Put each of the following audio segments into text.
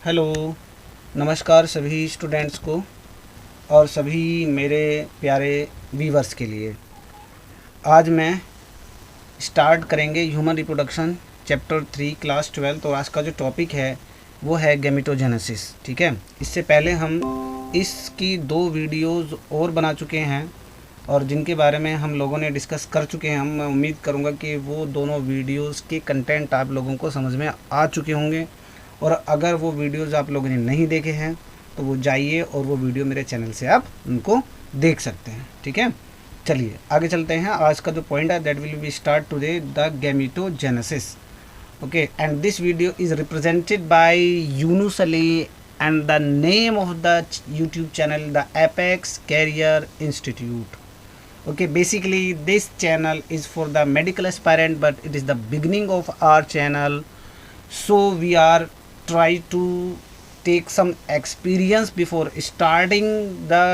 Hello, नमस्कार सभी students को और सभी मेरे प्यारे व्यूवर्स के लिए। आज मैं स्टार्ट करेंगे ह्यूमन रिप्रोडक्शन चैप्टर 3 क्लास 12। और आज का जो टॉपिक है वो है गैमेटोजेनेसिस। ठीक है, इससे पहले हम इसकी 2 वीडियोस और बना चुके हैं और जिनके बारे में हम लोगों ने डिस्कस कर चुके हैं। मैं उम्मीद करूंगा कि वो दोनों वीडियोस के कंटेंट आप लोगों को समझ में आ चुके होंगे। और अगर वो वीडियोज़ आप लोगों ने नहीं देखे हैं तो वो जाइए और वो वीडियो मेरे चैनल से आप उनको देख सकते हैं। ठीक है, चलिए आगे चलते हैं। आज का जो पॉइंट है that will be start today the gametogenesis. Okay, and this video is represented by Yunus Ali and the name of the YouTube channel the Apex Career Institute. Okay, basically this channel is for the medical aspirant, but it is the beginning of our channel, so we are try to take some experience before starting the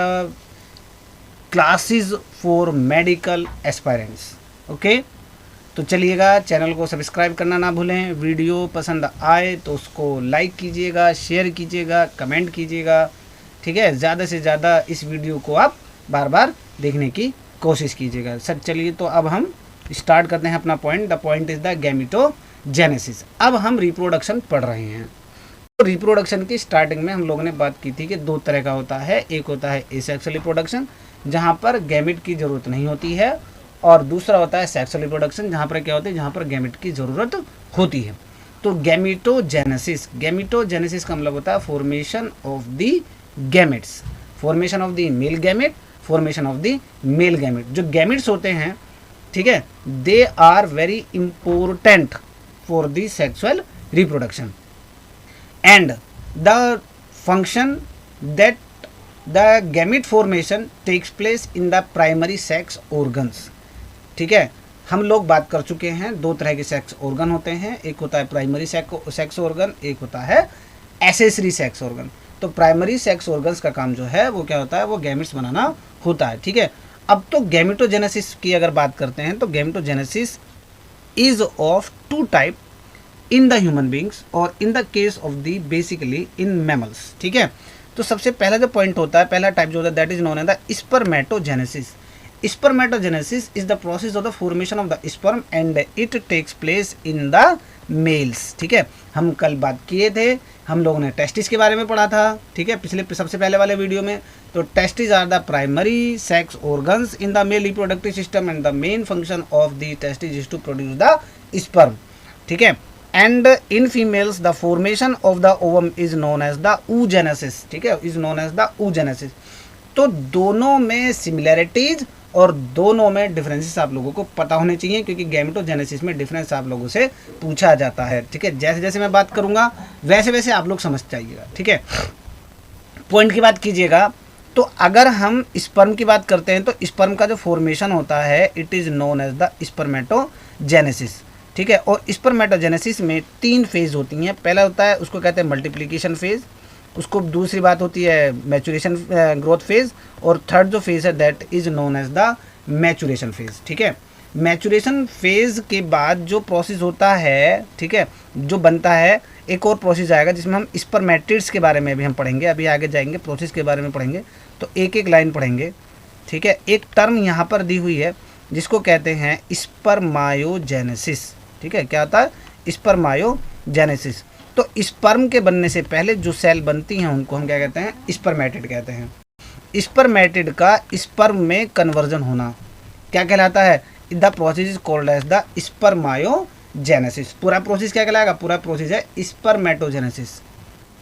classes for medical aspirants. Okay, तो चलिएगा, channel को subscribe करना ना भूलें। Video पसंद आए तो उसको लाइक कीजिएगा, शेयर कीजिएगा, कमेंट कीजिएगा। ठीक है, ज़्यादा से ज़्यादा इस वीडियो को आप बार बार देखने की कोशिश कीजिएगा। सर चलिए, तो अब हम स्टार्ट करते हैं अपना point. The point is the gametogenesis. अब हम रिप्रोडक्शन पढ़ रहे हैं। तो रिप्रोडक्शन की स्टार्टिंग में हम लोगों ने बात की थी कि 2 तरह का होता है। एक होता है एसेक्सुअल रिप्रोडक्शन, जहाँ पर गैमेट की ज़रूरत नहीं होती है, और दूसरा होता है सेक्सुअल रिप्रोडक्शन, जहाँ पर क्या होता है, जहाँ पर गैमेट की ज़रूरत होती है। तो गैमेटोजेनेसिस का मतलब होता है formation of the gametes, formation of the male gamete, formation of the male gamete. जो गैमेट्स होते हैं, ठीक है, they are very important for the sexual reproduction and the function that the gamete formation takes place in the primary sex organs. ठीक है, हम लोग बात कर चुके हैं 2 तरह के सेक्स ऑर्गन होते हैं। एक होता है प्राइमरी सेक्स ऑर्गन, एक होता है एसेसरी सेक्स ऑर्गन। तो प्राइमरी सेक्स ऑर्गन्स का काम जो है वो क्या होता है, वो गैमेट्स बनाना होता है। ठीक है, अब तो गैमेटोजेनेसिस की अगर बात करते हैं तो gametogenesis is of 2 type in the human beings और in the case of the basically in mammals. ठीक है, तो सबसे पहला जो पॉइंट होता है, पहला टाइप जो होता है, that is known as the spermatogenesis. Spermatogenesis is the process of the formation of the sperm and it takes place in the males. ठीक है, हम कल बात किए थे, हम लोगों ने टेस्टिस के बारे में पढ़ा था। ठीक है, पिछले सबसे पहले वाले वीडियो में। तो testis are the primary sex organs in the male reproductive system and the main function of the testis is to produce the sperm. ठीक है, and in females the formation of the ovum is known as the oogenesis। ठीक है, is known as the oogenesis। तो दोनों में similarities और दोनों में डिफरेंसेस आप लोगों को पता होने चाहिए, क्योंकि गैमेटोजेनेसिस में डिफरेंस आप लोगों से पूछा जाता है। ठीक है, जैसे जैसे मैं बात करूंगा वैसे वैसे आप लोग समझ जाइएगा। ठीक है, पॉइंट की बात कीजिएगा। तो अगर हम स्पर्म की बात करते हैं तो स्पर्म का जो फॉर्मेशन होता है it is known as the spermatogenesis. ठीक है, और स्पर्मेटोजेनेसिस में 3 फेज होती हैं। पहला होता है, उसको कहते हैं मल्टीप्लिकेशन फेज, उसको दूसरी बात होती है मैचुरेशन ग्रोथ फेज, और थर्ड जो फेज है that is known as the maturation phase. ठीक है, मैचुरेशन फेज के बाद जो प्रोसेस होता है, ठीक है, जो बनता है, एक और प्रोसेस आएगा जिसमें हम स्पर्मेटिड्स के बारे में भी हम पढ़ेंगे। अभी आगे जाएंगे प्रोसेस के बारे में पढ़ेंगे, तो एक एक लाइन पढ़ेंगे। ठीक है, एक टर्म यहाँ पर दी हुई है जिसको कहते हैं स्पर्मायोजेनेसिस। ठीक है, क्या होता है, स्पर्मायोजेनेसिस। तो स्पर्म के बनने से पहले जो सेल बनती हैं उनको हम क्या कहते हैं, स्पर्मेटिड कहते हैं। स्पर्मेटिड का स्पर्म में कन्वर्जन होना क्या कहलाता है, the process is called as the spermiogenesis. पूरा प्रोसेस क्या कहलाएगा, पूरा प्रोसेस है स्पर्मेटोजेनेसिस।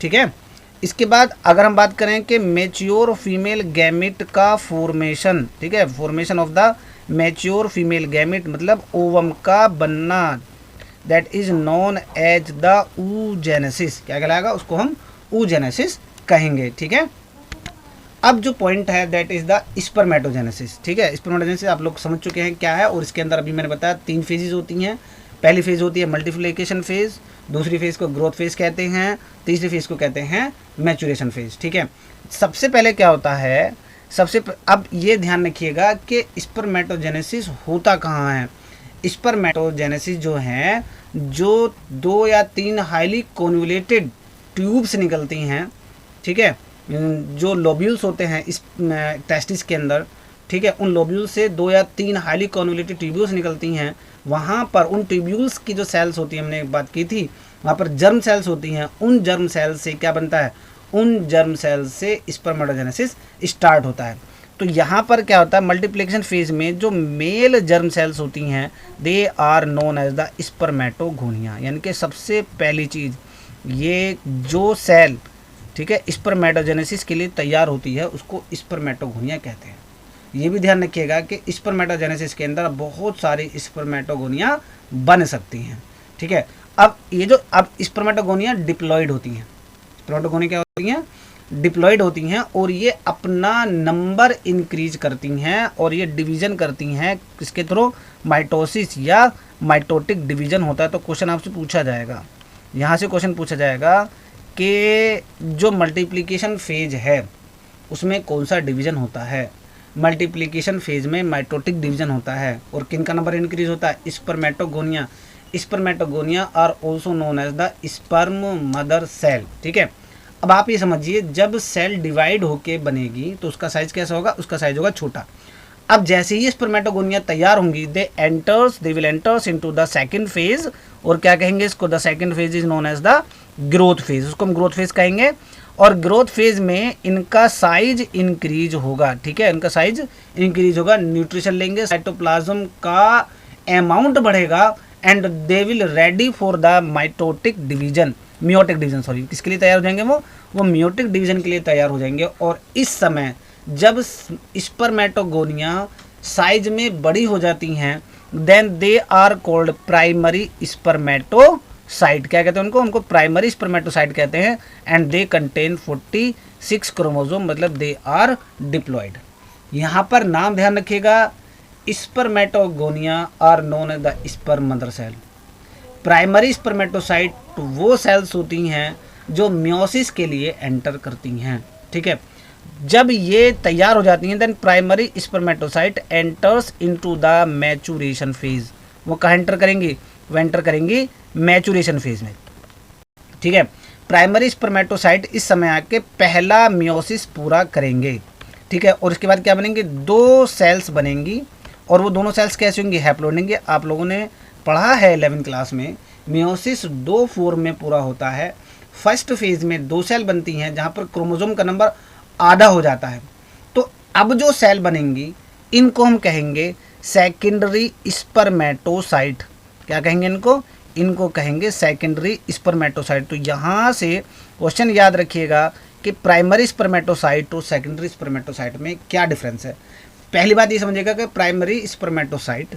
ठीक है, इसके बाद अगर हम बात करें कि मैच्योर फीमेल गैमेट का फॉर्मेशन, ठीक है, formation of the mature female gamete मतलब ओवम का बनना, that is known as the oogenesis। क्या कहलाएगा, उसको हम oogenesis कहेंगे। ठीक है, अब जो पॉइंट है दैट इज द स्पर्मेटोजेनेसिस। ठीक है, स्पर्मेटोजेनेसिस आप लोग समझ चुके हैं क्या है, और इसके अंदर अभी मैंने बताया 3 फेजेस होती हैं। पहली फेज होती है मल्टीप्लिकेशन फेज, दूसरी फेज को ग्रोथ फेज कहते हैं, तीसरी फेज को कहते हैं मैचुरेशन फेज। ठीक है, सबसे पहले क्या होता है, अब ये ध्यान रखिएगा कि स्पर्मेटोजेनेसिस होता कहाँ है। स्पर्मेटोजेनेसिस जो है, जो 2 या 3 हाईली कॉन्वुलेटेड ट्यूब्स निकलती हैं, ठीक है, जो लोब्यूल्स होते हैं इस टेस्टिस के अंदर, ठीक है, उन लोब्यूल्स से 2 या 3 हाईली कॉन्वोल्यूटेड ट्यूब्यूल्स निकलती हैं। वहाँ पर उन ट्यूब्यूल्स की जो सेल्स होती हैं, हमने एक बात की थी, वहाँ पर जर्म सेल्स होती हैं। उन जर्म सेल्स से क्या बनता है, उन जर्म सेल्स से स्पर्मेटोजेनेसिस स्टार्ट होता है। तो यहाँ पर क्या होता है, मल्टीप्लिकेशन फेज में जो मेल जर्म सेल्स होती हैं, they are known as the spermatogonia, यानी कि सबसे पहली चीज़ ये जो सेल, ठीक है, स्पर्मेटोजेनेसिस के लिए तैयार होती है उसको स्पर्मेटोगोनिया कहते हैं। ये भी ध्यान रखिएगा कि स्पर्मेटोजेनेसिस के अंदर बहुत सारी स्पर्मेटोगोनिया बन सकती हैं, ठीक है। अब ये जो स्पर्मेटोगोनिया डिप्लॉयड होती हैं, स्पर्मेटोगोनिया क्या होती हैं, डिप्लॉयड होती हैं, और ये अपना नंबर इंक्रीज करती हैं और ये डिवीजन करती हैं किसके थ्रू, माइटोसिस या माइटोटिक डिवीजन होता है। तो क्वेश्चन आपसे पूछा जाएगा, यहाँ से क्वेश्चन पूछा जाएगा कि जो मल्टीप्लिकेशन फेज है उसमें कौन सा डिवीजन होता है। मल्टीप्लिकेशन फेज में माइटोटिक डिवीजन होता है और किन का नंबर इंक्रीज होता है, spermatogonia. Spermatogonia are also known as the sperm mother cell, ठीक है। अब आप ये समझिए, जब सेल डिवाइड होके बनेगी तो उसका साइज कैसा होगा, उसका साइज होगा छोटा। अब जैसे ही स्पर्मेटोगोनिया तैयार होंगी, they will enters into the second phase, और क्या कहेंगे इसको, the second phase is known as the growth phase, उसको हम ग्रोथ फेज कहेंगे। और ग्रोथ फेज में इनका साइज इंक्रीज होगा, ठीक है, इनका साइज इंक्रीज होगा, न्यूट्रिशन लेंगे, साइटोप्लाज्म का अमाउंट बढ़ेगा, and they will ready for the mitotic division, meiotic division, sorry, किसके लिए तैयार हो जाएंगे, वो मियोटिक डिवीजन के लिए तैयार हो जाएंगे। और इस समय जब स्पर्मेटोगोनिया साइज में बड़ी हो जाती हैं, then they are called primary spermatocyte, क्या कहते हैं उनको प्राइमरी स्पर्मेटोसाइट कहते हैं। एंड दे कंटेन 46 क्रोमोसोम, मतलब दे आर डिप्लॉयड। यहाँ पर नाम ध्यान रखिएगा, spermatogonia are known as the sperm mother cell. Primary spermatocyte वो सेल्स होती हैं जो मियोसिस के लिए एंटर करती हैं, ठीक है। जब ये तैयार हो जाती हैं, then primary spermatocyte enters into the maturation phase. वो कहाँ एंटर करेंगी, वो एंटर करेंगी मैचुरेशन फेज में, ठीक है। प्राइमरी स्पर्मेटोसाइट इस समय आके पहला मियोसिस पूरा करेंगे, ठीक है, और इसके बाद क्या बनेंगे, 2 सेल्स बनेंगी, और वो दोनों सेल्स कैसे होंगी, हैप्लोइड होंगे। आप लोगों ने पढ़ा है 11वीं क्लास में, मियोसिस 2 फॉर्म में पूरा होता है। फर्स्ट फेज में 2 सेल बनती हैं जहाँ पर क्रोमोसोम का नंबर आधा हो जाता है। तो अब जो सेल बनेंगी इनको हम कहेंगे सेकेंडरी स्पर्मेटोसाइट। क्या कहेंगे इनको कहेंगे सेकेंडरी स्पर्मेटोसाइट। तो यहाँ से क्वेश्चन याद रखिएगा कि प्राइमरी स्पर्मेटोसाइट और सेकेंडरी स्पर्मेटोसाइट में क्या डिफरेंस है। पहली बात ये समझिएगा कि primary spermatocyte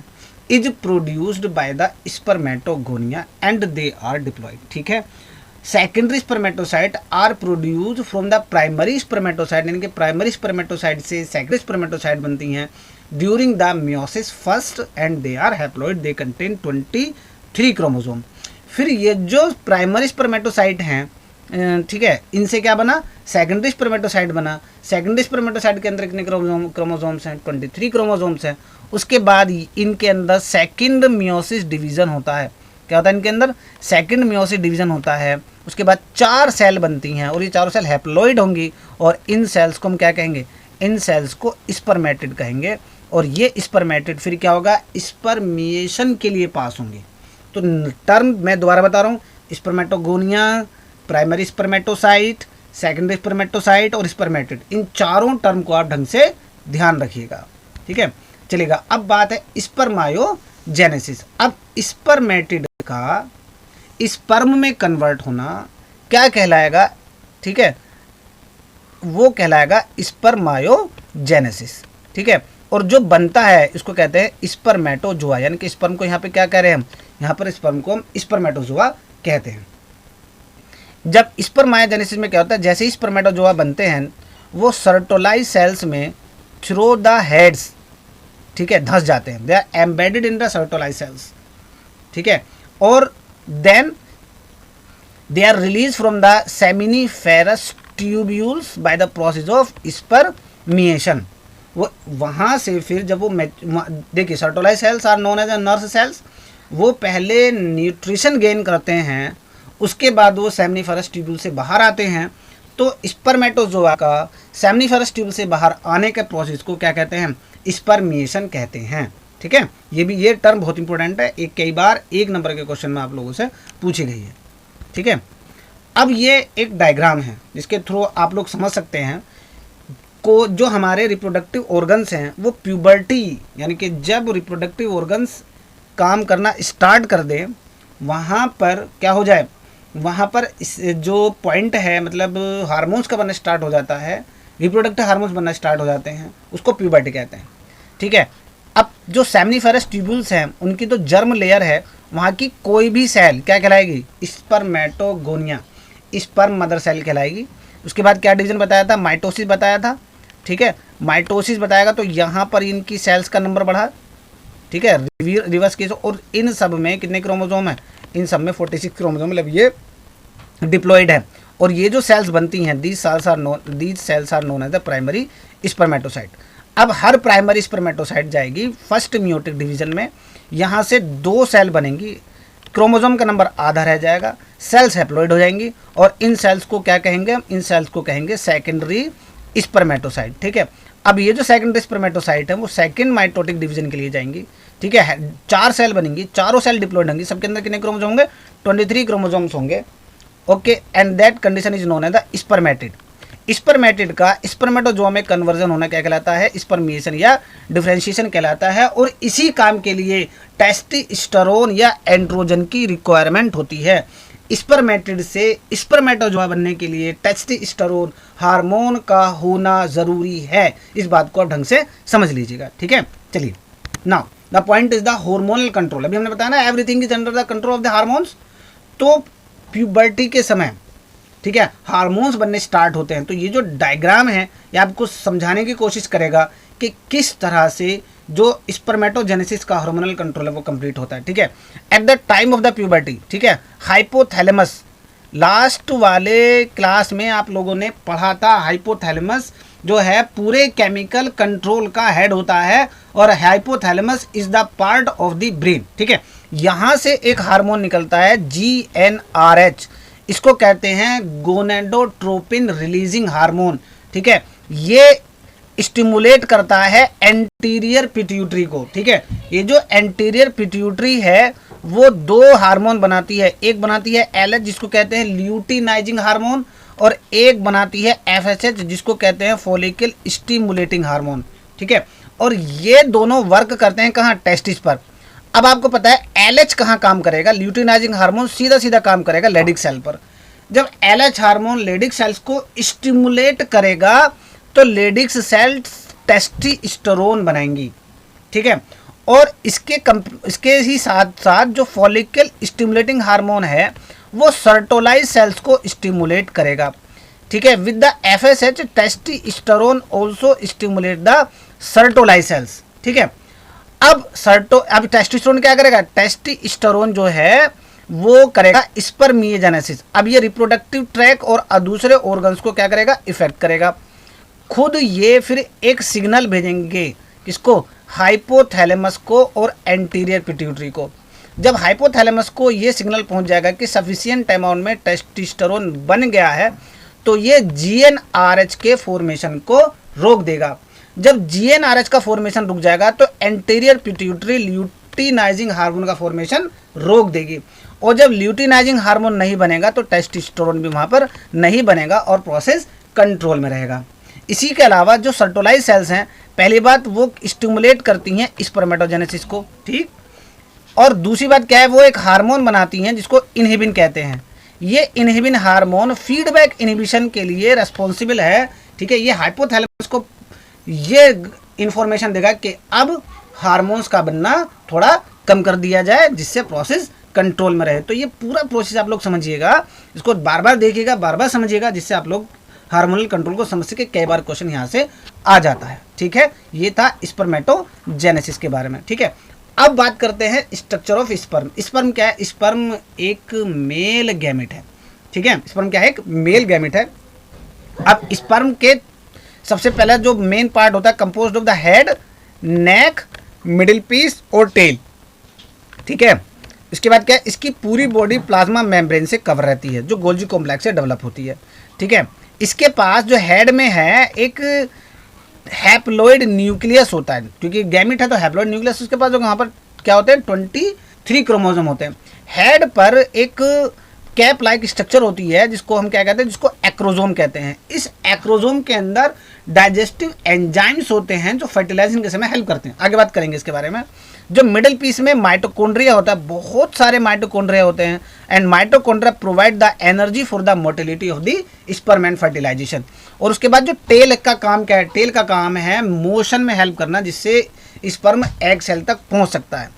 is produced by the spermatogonia and they are diploid, ठीक है। Secondary spermatocyte are produced from the primary spermatocyte, यानी कि प्राइमरी स्पर्मेटोसाइट से सेकेंडरी स्पर्मेटोसाइट बनती हैं during the meiosis first, and they are haploid, they contain 23 chromosome. फिर ये जो प्राइमरी स्पर्मेटोसाइट हैं, ठीक है, इनसे क्या बना, सेकेंडरी स्पर्मेटोसाइट बना। सेकेंडरी स्पर्मेटोसाइट के अंदर कितने क्रोमोसोम्स हैं, 23 क्रोमोसोम्स हैं। उसके बाद इनके अंदर सेकेंड मियोसिस डिवीजन होता है। क्या होता है इनके अंदर, सेकेंड मियोसिस डिवीजन होता है। उसके बाद 4 सेल बनती हैं और ये चारों सेल हैप्लॉइड होंगी, और इन सेल्स को हम क्या कहेंगे, इन सेल्स को स्पर्मेटिड कहेंगे। और ये स्पर्मेटिड फिर क्या होगा, स्पर्मिएशन के लिए पास होंगे। तो टर्म मैं दोबारा बता रहा हूँ, spermatogonia, primary spermatocyte, secondary spermatocyte और स्पर्मेटिड, इन चारों टर्म को आप ढंग से ध्यान रखिएगा, ठीक है। चलेगा, अब बात है स्पर्मायोजेनेसिस। अब स्पर्मेटिड का स्पर्म में कन्वर्ट होना क्या कहलाएगा, ठीक है, वो कहलाएगा स्पर्मायोजेनेसिस, ठीक है। और जो बनता है इसको कहते हैं स्पर्मेटोजोआ, यानी कि स्पर्म को यहाँ पे क्या कह रहे हैं हम, यहाँ पर स्पर्म को हम स्पर्मेटोजोआ कहते हैं। जब स्पर्मायोजेनेसिस में क्या होता है, जैसे ही स्पर्मेटोजोआ बनते हैं वो सर्टोलाइज सेल्स में थ्रू द हेड्स, ठीक है, धंस जाते हैं। They are embedded in the Sertoli's cells, ठीक है। और then they are release from the seminiferous tubules by the process of spermiation. वो वहाँ से फिर जब वो देखिए, Sertoli's cells are known as a nurse cells. वो पहले न्यूट्रिशन गेन करते हैं उसके बाद वो सेमनीफरस ट्यूब्यूल से बाहर आते हैं। तो स्पर्मेटोजोआ का सेमनीफरस ट्यूब्यूल से बाहर आने के प्रोसेस को क्या कहते हैं? स्पर्मिएशन कहते हैं। ठीक है, ये टर्म बहुत इंपॉर्टेंट है, कई बार 1 नंबर के क्वेश्चन में आप लोगों से पूछी गई है। ठीक है, अब ये एक डायग्राम है जिसके थ्रू आप लोग समझ सकते हैं को जो हमारे रिप्रोडक्टिव ऑर्गन्स हैं वो प्यूबर्टी यानी कि जब रिप्रोडक्टिव ऑर्गन्स काम करना स्टार्ट कर दें वहाँ पर क्या हो जाए, वहाँ पर इस जो पॉइंट है मतलब हार्मोन्स का बनना स्टार्ट हो जाता है, रिप्रोडक्टिव हार्मोन्स बनना स्टार्ट हो जाते हैं, उसको प्यूबर्टी कहते हैं। ठीक है, अब जो सेमनीफेरस ट्यूब्यूल्स हैं उनकी तो जर्म लेयर है, वहाँ की कोई भी सेल क्या कहलाएगी? स्पर्मेटोगोनिया, स्पर्म मदर सेल कहलाएगी। उसके बाद क्या डिवीजन बताया था? माइटोसिस बताया था। ठीक है, माइटोसिस बताएगा तो यहाँ पर इनकी सेल्स का नंबर बढ़ा। ठीक है, रिवर्स केस, और इन सब में कितने क्रोमोसोम है? इन सब में 46 क्रोमोसोम, मतलब ये डिप्लॉइड है। और ये जो सेल्स बनती हैं these cells are known as the primary spermatocyte. अब हर प्राइमरी स्पर्मेटोसाइट जाएगी फर्स्ट मियोटिक डिवीजन में, यहाँ से 2 सेल बनेंगी, क्रोमोसोम का नंबर आधा रह जाएगा, सेल्स हैप्लॉइड हो जाएंगी, और इन सेल्स को क्या कहेंगे? इन सेल्स को कहेंगे सेकेंडरी स्पर्मेटोसाइट। ठीक है, अब ये जो सेकेंडरी स्पर्मेटोसाइट है वो सेकंड माइटोटिक डिवीजन के लिए जाएंगी। ठीक है, 4 सेल बनेंगी, चारों सेल डिप्लॉइड होंगी, सबके अंदर कितने क्रोमोसोम होंगे? 23 क्रोमोसोम्स होंगे। Okay, and that condition is known as the spermatid. Spermatid का स्पर्मेटोजोआ में कन्वर्जन होना क्या कहलाता है? स्पर्मिएशन या डिफरेंशिएशन कहलाता है। और इसी काम के लिए टेस्टोस्टेरोन या एंड्रोजन की रिक्वायरमेंट होती है। स्पर्मेटिड से स्पर्मेटोजोआ बनने के लिए टेस्टोस्टेरोन हार्मोन का होना ज़रूरी है। इस बात को आप ढंग से समझ लीजिएगा। ठीक है, चलिए now the point is the hormonal control. अभी हमने बताया ना everything is under the control of the hormones. तो प्यूबर्टी के समय, ठीक है, हार्मोन्स बनने स्टार्ट होते हैं। तो ये जो डायग्राम है ये आपको समझाने की कोशिश करेगा कि किस तरह से जो स्पर्मेटोजेनेसिस का हार्मोनल कंट्रोल है वो कंप्लीट होता है। ठीक है, at the time of the puberty, ठीक है, हाइपोथैलेमस, लास्ट वाले क्लास में आप लोगों ने पढ़ा था, हाइपोथैलेमस जो है पूरे केमिकल कंट्रोल का हेड होता है, और hypothalamus is the part of the brain. ठीक है, यहाँ से एक हार्मोन निकलता है GnRH, इसको कहते हैं गोनेडोट्रोपिन रिलीजिंग हार्मोन। ठीक है, ये स्टिमुलेट करता है एंटीरियर पिट्यूटरी को। ठीक है, ये जो एंटीरियर पिट्यूटरी है वो 2 हार्मोन बनाती है, एक बनाती है LH जिसको कहते हैं ल्यूटिनाइजिंग हार्मोन, और एक बनाती है FSH जिसको कहते हैं फॉलिकल स्टिमुलेटिंग हार्मोन। ठीक है, और ये दोनों वर्क करते हैं कहाँ? टेस्टिस पर। अब आपको पता है LH कहाँ काम करेगा? ल्यूटिनाइजिंग हार्मोन सीधा सीधा काम करेगा लेडिक सेल पर। जब LH हार्मोन लेडिक सेल्स को स्टिमुलेट करेगा तो लेडिक्स सेल्स टेस्टोस्टेरोन बनाएंगी। ठीक है, और इसके ही साथ साथ जो फॉलिकल स्टिमुलेटिंग हार्मोन है वो सर्टोलाइज सेल्स को स्टिमुलेट करेगा। ठीक है, with the FSH testosterone also stimulate the Sertoli's cells. ठीक है, अब टेस्टोस्टेरोन क्या करेगा? टेस्टोस्टेरोन जो है वो करेगा स्पर्मियोजेनेसिस। अब ये रिप्रोडक्टिव ट्रैक और दूसरे ऑर्गन्स को क्या करेगा? इफेक्ट करेगा। खुद ये फिर एक सिग्नल भेजेंगे, किसको? हाइपोथैलेमस को और एंटीरियर पिट्यूटरी को। जब हाइपोथैलेमस को ये सिग्नल पहुंच जाएगा कि सफिशिएंट अमाउंट में टेस्टोस्टेरोन बन गया है, तो ये GnRH के फॉर्मेशन को रोक देगा। जब GnRH का फॉर्मेशन रुक जाएगा तो एंटीरियर पिट्यूटरी ल्यूटिनाइजिंग हार्मोन का फॉर्मेशन रोक देगी, और जब ल्यूटिनाइजिंग हार्मोन नहीं बनेगा तो टेस्टोस्टेरोन भी वहाँ पर नहीं बनेगा और प्रोसेस कंट्रोल में रहेगा। इसी के अलावा जो सर्टोलाइज सेल्स हैं, पहली बात वो स्टिमुलेट करती हैं स्पर्मेटोजेनेसिस को। ठीक, और दूसरी बात क्या है? वो एक हार्मोन बनाती हैं जिसको इनहिबिन कहते हैं। ये इनहिबिन हार्मोन फीडबैक इनहिबिशन के लिए रेस्पॉन्सिबल है। ठीक है, ये हाइपोथैलेमस को ये इंफॉर्मेशन देगा कि अब हार्मोन्स का बनना थोड़ा कम कर दिया जाए जिससे प्रोसेस कंट्रोल में रहे। तो ये पूरा प्रोसेस आप लोग समझिएगा, इसको बार बार देखिएगा, बार बार समझिएगा, जिससे आप लोग हार्मोनल कंट्रोल को समझ सके। कई बार क्वेश्चन यहाँ से आ जाता है। ठीक है, ये था स्पर्मेटोजेनेसिस के बारे में। ठीक है, अब बात करते हैं स्ट्रक्चर ऑफ स्पर्म। स्पर्म क्या है? स्पर्म एक मेल गैमेट है। ठीक है, स्पर्म क्या है? एक मेल गैमेट है। अब स्पर्म के सबसे पहला जो मेन पार्ट होता है composed of the head, neck, middle piece और टेल। ठीक है, इसके बाद क्या है, इसकी पूरी बॉडी प्लाज्मा मेम्ब्रेन से कवर रहती है जो गोल्जी कॉम्प्लेक्स से डेवलप होती है। ठीक है, इसके पास जो हेड में है एक हैप्लॉइड न्यूक्लियस होता है, क्योंकि गैमिट है तो हैप्लॉइड न्यूक्लियस, उसके पास जो वहाँ पर क्या होते हैं 23 क्रोमोसोम होते हैं। हेड पर एक कैप लाइक स्ट्रक्चर होती है जिसको हम क्या कहते हैं, जिसको एक्रोजोम कहते हैं। इस एक्रोजोम के अंदर डाइजेस्टिव एंजाइम्स होते हैं जो फर्टिलाइजेशन के समय हेल्प करते हैं, आगे बात करेंगे इसके बारे में। जो मिडिल पीस में माइटोकॉन्ड्रिया होता है, बहुत सारे माइटोकॉन्ड्रिया होते हैं, and mitochondria provide the energy for the motility of the sperm and fertilisation. और उसके बाद जो टेल का काम क्या है, टेल का काम है मोशन में हेल्प करना, जिससे स्पर्म एग सेल तक पहुंच सकता है।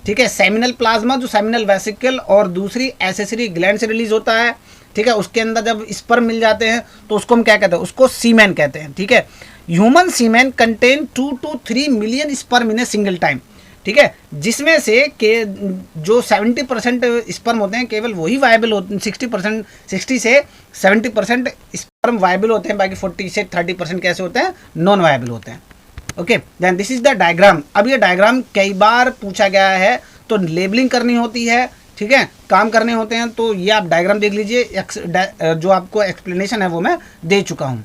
ठीक है, सेमिनल प्लाज्मा जो सेमिनल वेसिकल और दूसरी एसेसरी ग्लैंड से रिलीज होता है। ठीक है, उसके अंदर जब स्पर्म मिल जाते हैं तो उसको हम क्या कहते हैं, उसको सीमेन कहते हैं। ठीक है, human semen contain 2 to 3 million sperm in a single time. ठीक है, जिसमें से के जो 70% स्पर्म होते हैं केवल वही वायबल होते हैं, 60 से 70% स्पर्म वायबल होते हैं, बाकी 40 से 30% कैसे होते हैं, नॉन वायबल होते हैं। Okay, then this is the diagram. अब ये डायग्राम कई बार पूछा गया है तो लेबलिंग करनी होती है, ठीक है, काम करने होते हैं, तो ये आप डायग्राम देख लीजिए, जो आपको एक्सप्लेनेशन है वो मैं दे चुका हूँ।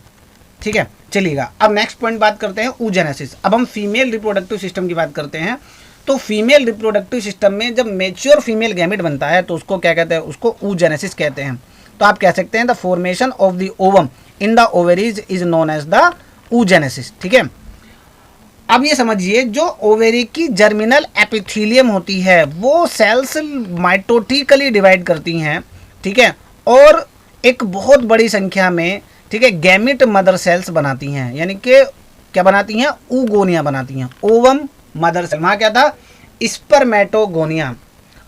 ठीक है, चलिएगा अब नेक्स्ट पॉइंट बात करते हैं oogenesis। अब हम फीमेल रिप्रोडक्टिव सिस्टम की बात करते हैं। तो फीमेल रिप्रोडक्टिव सिस्टम में जब मेच्योर फीमेल गैमेट बनता है तो उसको क्या कहते हैं, उसको oogenesis कहते हैं। तो आप कह सकते हैं the formation of the ovum in the ovaries is known as the oogenesis। ठीक है, अब ये समझिए जो ओवेरी की जर्मिनल एपिथेलियम होती है वो सेल्स माइटोटिकली डिवाइड करती हैं। ठीक है, और एक बहुत बड़ी संख्या में, ठीक है, गैमिट मदर सेल्स बनाती हैं, यानी कि क्या बनाती हैं, ऊगोनिया बनाती हैं। ओवम मदर सेल, वहाँ क्या था, spermatogonia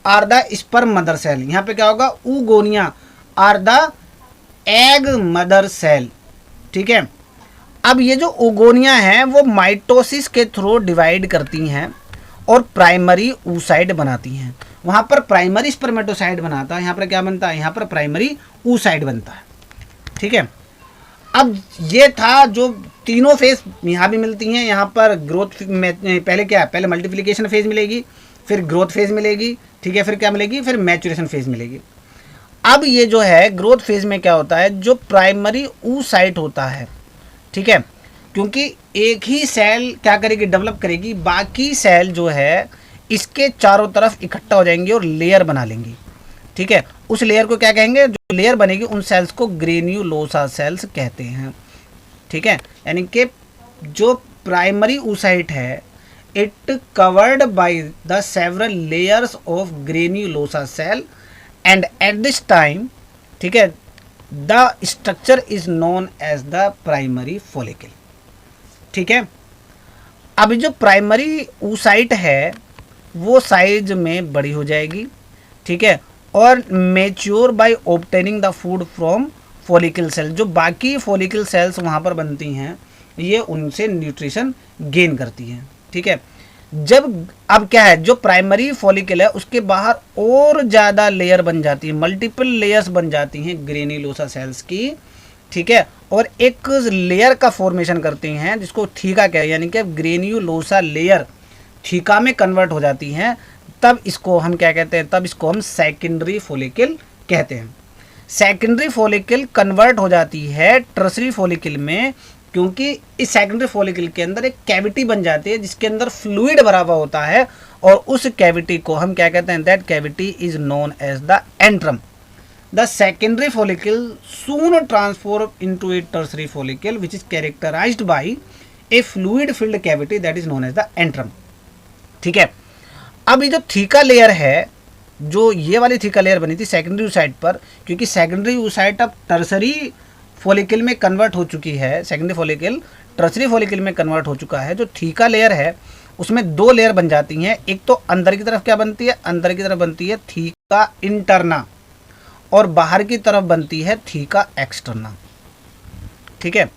are the sperm mother cell, यहाँ पे क्या होगा, oogonia are the egg mother cell. ठीक है, अब ये जो ओगोनिया हैं वो माइटोसिस के थ्रू डिवाइड करती हैं और प्राइमरी oocyte बनाती हैं। वहाँ पर प्राइमरी स्पर्मेटोसाइट बनाता है, यहाँ पर क्या बनता है, यहाँ पर प्राइमरी oocyte बनता है। ठीक है, अब ये था जो तीनों फेज यहाँ भी मिलती हैं, यहाँ पर ग्रोथ में पहले क्या है, पहले मल्टीप्लिकेशन फेज मिलेगी, फिर ग्रोथ फेज मिलेगी। ठीक है, फिर क्या मिलेगी, फिर मैचुरेशन फेज मिलेगी। अब ये जो है ग्रोथ फेज में क्या होता है, जो प्राइमरी oocyte होता है, ठीक है, क्योंकि एक ही सेल क्या करेगी, डेवलप करेगी, बाकी सेल जो है इसके चारों तरफ इकट्ठा हो जाएंगे और लेयर बना लेंगी। ठीक है, उस लेयर को क्या कहेंगे, जो लेयर बनेगी उन सेल्स को ग्रेन्युलोसा सेल्स कहते हैं। ठीक है, यानी कि जो प्राइमरी oocyte है it covered by the several layers of granulosa cell and at this time, ठीक है, the structure is known as the primary follicle. ठीक है, अब जो प्राइमरी oocyte है वो साइज में बड़ी हो जाएगी। ठीक है, और mature by obtaining the food from follicle cell, जो बाकी फॉलिकल सेल्स वहाँ पर बनती हैं ये उनसे न्यूट्रिशन गेन करती हैं। ठीक है, जब अब क्या है, जो प्राइमरी फॉलिकल है उसके बाहर और ज़्यादा लेयर बन जाती है, मल्टीपल लेयर्स बन जाती हैं ग्रेन्युलोसा सेल्स की। ठीक है, और एक लेयर का फॉर्मेशन करती हैं जिसको थीका कहते हैं, यानी कि ग्रेन्युलोसा लेयर थीका में कन्वर्ट हो जाती हैं, तब इसको हम क्या कहते हैं, तब इसको हम सेकेंडरी फॉलिकल कहते हैं। सेकेंडरी फॉलिकल कन्वर्ट हो जाती है टर्सरी फॉलिकल में, क्योंकि इस सेकेंडरी फॉलिकल के अंदर एक कैविटी बन जाती है जिसके अंदर फ्लूइड भरा हुआ होता है, और उस कैविटी को हम क्या कहते हैं, that cavity is known as the antrum. The secondary follicle soon transform into a tertiary follicle which is characterised by a fluid filled cavity that is known as the antrum. ठीक है, अब ये जो थीका लेयर है, जो ये वाली theca layer बनी थी सेकेंडरी oocyte पर, क्योंकि सेकेंडरी oocyte अब टर्सरी फॉलिकल में कन्वर्ट हो चुकी है, सेकेंडरी फॉलिकल टर्सरी फॉलिकल में कन्वर्ट हो चुका है, जो थीका लेयर है उसमें दो लेयर बन जाती हैं। एक तो अंदर की तरफ क्या बनती है, अंदर की तरफ बनती है थीका इंटरना, और बाहर की तरफ बनती है थीका एक्सटर्ना। ठीक है,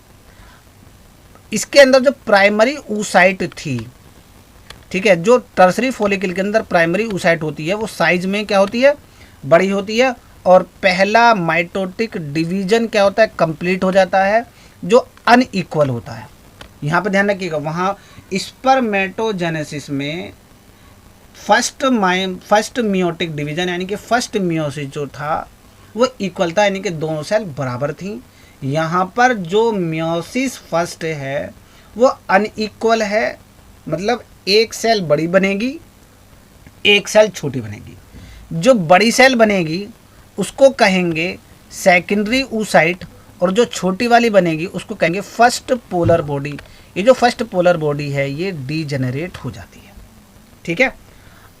इसके अंदर जो प्राइमरी oocyte थी, ठीक है, जो टर्सरी फॉलिकल के अंदर प्राइमरी oocyte होती है वो साइज में क्या होती है, बड़ी होती है, और पहला माइटोटिक डिवीजन क्या होता है, कंप्लीट हो जाता है, जो अनइक्वल होता है। यहाँ पे ध्यान रखिएगा, वहाँ स्पर्मेटोजेनेसिस में फर्स्ट मियोटिक डिवीजन यानी कि फर्स्ट मियोसिस जो था वो इक्वल था, यानी कि दोनों सेल बराबर थी। यहाँ पर जो मियोसिस फर्स्ट है वो अनइक्वल है, मतलब एक सेल बड़ी बनेगी, एक सेल छोटी बनेगी। जो बड़ी सेल बनेगी उसको कहेंगे सेकेंडरी oocyte और जो छोटी वाली बनेगी उसको कहेंगे फर्स्ट पोलर बॉडी। ये जो फर्स्ट पोलर बॉडी है ये डीजेनरेट हो जाती है, ठीक है।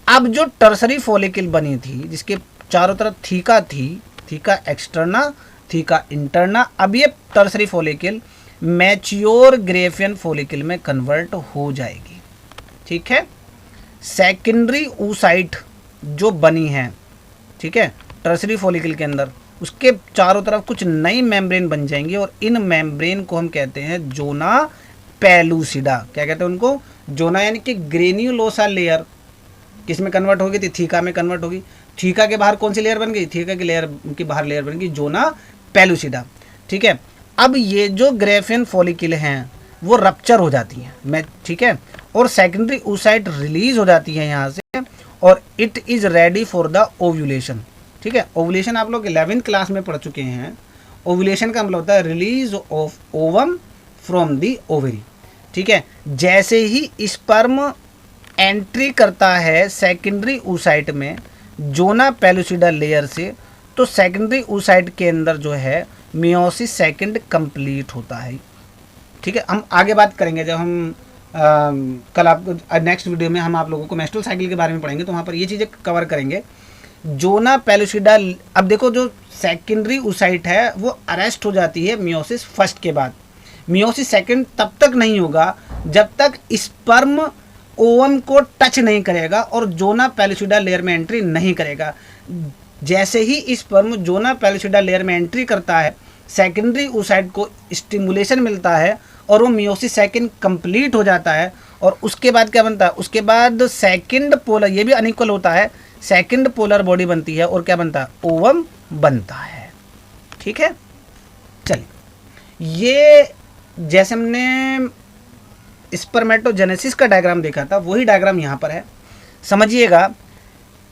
अब जो टर्सरी फॉलिकल बनी थी जिसके चारों तरफ थीका थी, थीका एक्सटर्ना, थीका इंटरना, अब ये tertiary follicle mature Graafian follicle में कन्वर्ट हो जाएगी, ठीक है। सेकेंडरी oocyte जो बनी है, ठीक है, टर्सरी फॉलिकल के अंदर, उसके चारों तरफ कुछ नई मेम्ब्रेन बन जाएंगी और इन मेम्ब्रेन को हम कहते हैं जोना पेलुसिडा। क्या कहते हैं उनको? जोना, यानी कि ग्रेन्युलोसा लेयर किस में कन्वर्ट होगी थी? थीका में कन्वर्ट होगी। थीका के बाहर कौन सी लेयर बन गई? थीका की लेयर के बाहर लेयर बन गई जोना पेलुसिडा, ठीक है। अब ये जो ग्रेफियन फॉलिकल हैं वो रप्चर हो जाती हैं, मैं, ठीक है, और सेकेंडरी oocyte रिलीज हो जाती है यहाँ से और it is ready for the ovulation, ठीक है। ओव्यूलेशन आप लोग 11th क्लास में पढ़ चुके हैं। ओव्यूलेशन का मतलब होता है release of ovum from the ovary, ठीक है। जैसे ही स्पर्म एंट्री करता है सेकेंडरी oocyte में जोना पेलुसिडा लेयर से, तो सेकेंडरी oocyte के अंदर जो है मियोसिस सेकंड कंप्लीट होता है, ठीक है। हम आगे बात करेंगे जब हम कल आपको नेक्स्ट वीडियो में हम आप लोगों को मेस्ट्रुअल साइकिल के बारे में पढ़ेंगे, तो वहाँ पर ये चीज़ें कवर करेंगे। जोना पेलुसिडा, अब देखो जो सेकेंडरी oocyte है वो अरेस्ट हो जाती है मियोसिस फर्स्ट के बाद। मियोसिस सेकंड तब तक नहीं होगा जब तक स्पर्म ओवम को टच नहीं करेगा और जोना पेलुसिडा लेयर में एंट्री नहीं करेगा। जैसे ही स्पर्म जोना पेलुसिडा लेयर में एंट्री करता है सेकेंडरी oocyte को स्टिमुलेशन मिलता है और वो मियोसिस सेकंड कंप्लीट हो जाता है। और उसके बाद क्या बनता है? उसके बाद सेकंड पोलर, ये भी अनइक्वल होता है, सेकंड पोलर बॉडी बनती है और क्या बनता है? ओवम बनता है, ठीक है। चलिए, ये जैसे हमने स्पर्मेटोजेनेसिस का डायग्राम देखा था वही डायग्राम यहाँ पर है, समझिएगा।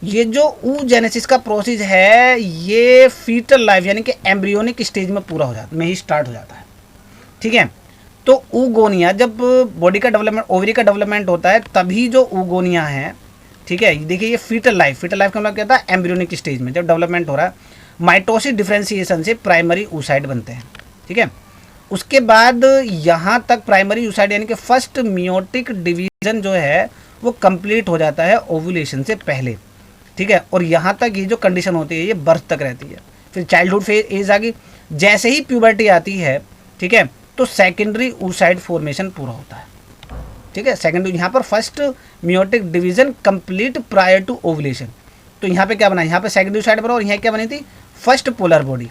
ये जो oogenesis का प्रोसेस है ये फीटल लाइफ यानी कि एम्ब्रियोनिक स्टेज में पूरा हो जाता, में ही स्टार्ट हो जाता है, ठीक है। तो oogonia, जब बॉडी का डेवलपमेंट, ओवरी का डेवलपमेंट होता है तभी जो oogonia है, ठीक है। देखिए ये फीटल लाइफ का मतलब क्या होता है? एम्ब्रियोनिक स्टेज में जब डेवलपमेंट हो रहा है, माइटोसिस डिफरेंशिएशन से प्राइमरी oocyte बनते हैं, ठीक है। उसके बाद यहाँ तक प्राइमरी oocyte यानी कि फर्स्ट मियोटिक डिवीजन जो है वो कंप्लीट हो जाता है ओव्यूलेशन से पहले, ठीक है। और यहाँ तक ये जो कंडीशन होती है ये बर्थ तक रहती है। फिर चाइल्डहुड एज आ गई, जैसे ही प्यूबर्टी आती है, ठीक है, तो सेकेंडरी oocyte फॉर्मेशन पूरा होता है, ठीक है। सेकेंडरी, यहाँ पर first meiotic division complete prior to ovulation, तो यहाँ पे क्या बना? यहाँ पे सेकेंडरी oocyte बना और यहाँ क्या बनी थी? First polar body.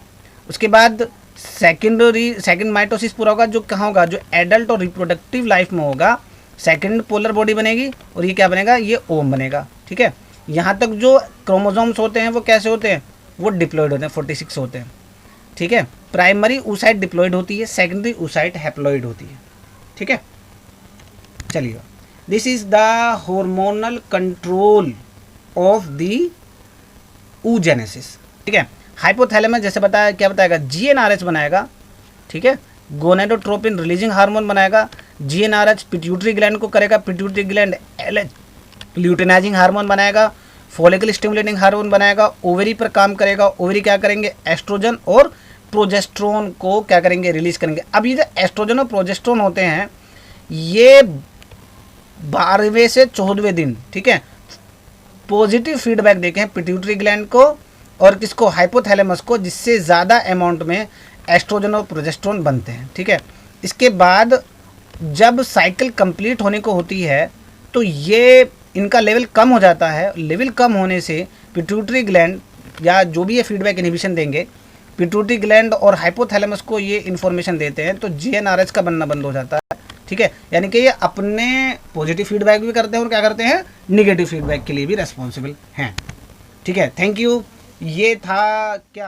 उसके बाद सेकेंड माइटोसिस पूरा होगा, जो कहाँ होगा? जो एडल्ट और रिप्रोडक्टिव लाइफ में होगा, सेकेंड पोलर बॉडी बनेगी और ये क्या बनेगा? ये ओम बनेगा, ठीक है। यहाँ तक जो क्रोमोसोम्स होते हैं वो कैसे होते हैं? वो डिप्लॉयड होते हैं, 46 होते हैं, ठीक है। प्राइमरी oocyte डिप्लॉयड होती है, सेकेंडरी oocyte हैप्लॉयड होती है, ठीक है। चलिए, this is the hormonal control of the oogenesis, ठीक है। हाइपोथैलेमस जैसे बताया, क्या बताएगा? GnRH बनाएगा, ठीक है। गोनेडोट्रोपिन रिलीजिंग हार्मोन बनाएगा। GnRH पिट्यूटरी ग्लैंड को करेगा, pituitary gland LH luteinising hormone बनाएगा, फॉलिकल स्टिमुलेटिंग हार्मोन बनाएगा, ओवरी पर काम करेगा। ओवरी क्या करेंगे? एस्ट्रोजन और प्रोजेस्ट्रोन को क्या करेंगे? रिलीज करेंगे। अब ये जो एस्ट्रोजन और प्रोजेस्ट्रोन होते हैं ये 12वें से 14वें दिन, ठीक है, पॉजिटिव फीडबैक देखें पिट्यूटरी ग्लैंड को और किसको? हाइपोथैलेमस को, जिससे ज़्यादा अमाउंट में एस्ट्रोजन और प्रोजेस्ट्रोन बनते हैं, ठीक है। इसके बाद जब साइकिल कंप्लीट होने को होती है तो ये इनका लेवल कम हो जाता है। लेवल कम होने से पिट्यूटरी ग्लैंड या जो भी ये फीडबैक इनहिबिशन देंगे, पिट्यूटरी ग्लैंड और हाइपोथैलेमस को ये इन्फॉर्मेशन देते हैं, तो GnRH का बनना बंद हो जाता है, ठीक है। यानी कि ये अपने पॉजिटिव फीडबैक भी करते हैं और क्या करते हैं? निगेटिव फीडबैक के लिए भी रेस्पॉन्सिबल हैं, ठीक है। Thank you. ये था क्या